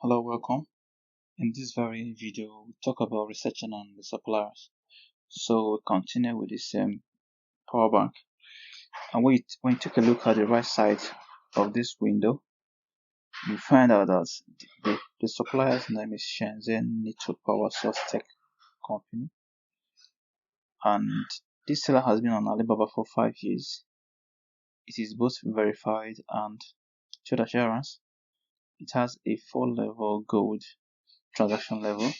Hello, welcome. In this very video, we talk about researching on the suppliers. So we continue with the same power bank. And when you take a look at the right side of this window, you find out that the supplier's name is Shenzhen Network Power Source Tech Company. And this seller has been on Alibaba for 5 years. It is both verified and trade assurance. It has a 4-level gold transaction level.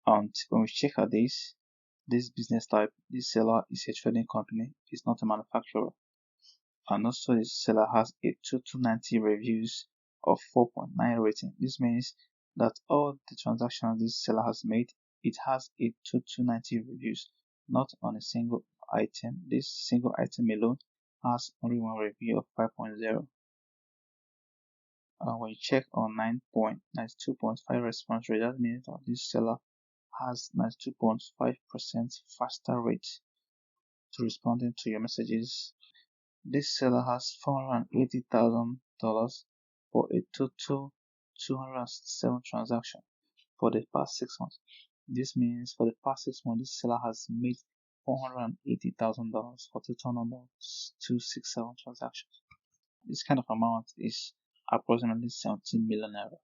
And when we check at this business type, this seller is a trading company, it's not a manufacturer. And also this seller has a 2290 reviews of 4.9 rating. This means that all the transactions this seller has made, it has a 2290 reviews, not on a single item. This single item alone has only one review of 5.0. When you check on 92.5 response rate, that means that this seller has 92.5% faster rate to responding to your messages. This seller has $480,000 for a total 207 transactions for the past 6 months. This means for the past 6 months, this seller has made $480,000 for total number of 267 transactions. This kind of amount is approximately 17 million naira.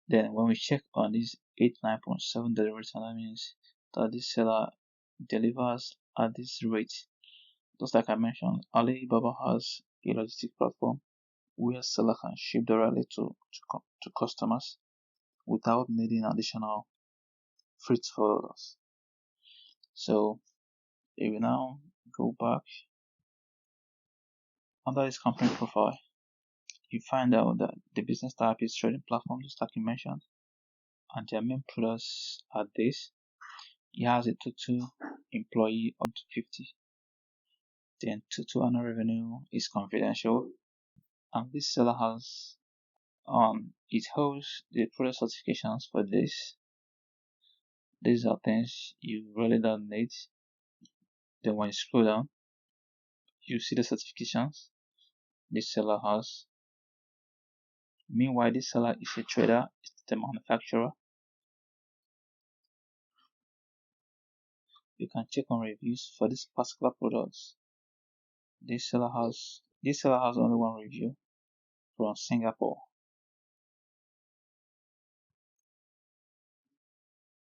Then when we check on this 89.7 delivery time, that means that this seller delivers at this rate. Just like I mentioned, Alibaba has a logistics platform where seller can ship directly to customers without needing additional freight forwarders. So if we now go back under this company profile, you find out that the business type is trading platform, just like you mentioned, and their main products are this. It has a total employee up to 50. Then total annual revenue is confidential, and this seller has it holds the product certifications for this. These are things you really don't need. Then when you scroll down, you see the certifications this seller has. Meanwhile, this seller is a trader, it's the manufacturer. You can check on reviews for this particular products. This seller has only one review from Singapore.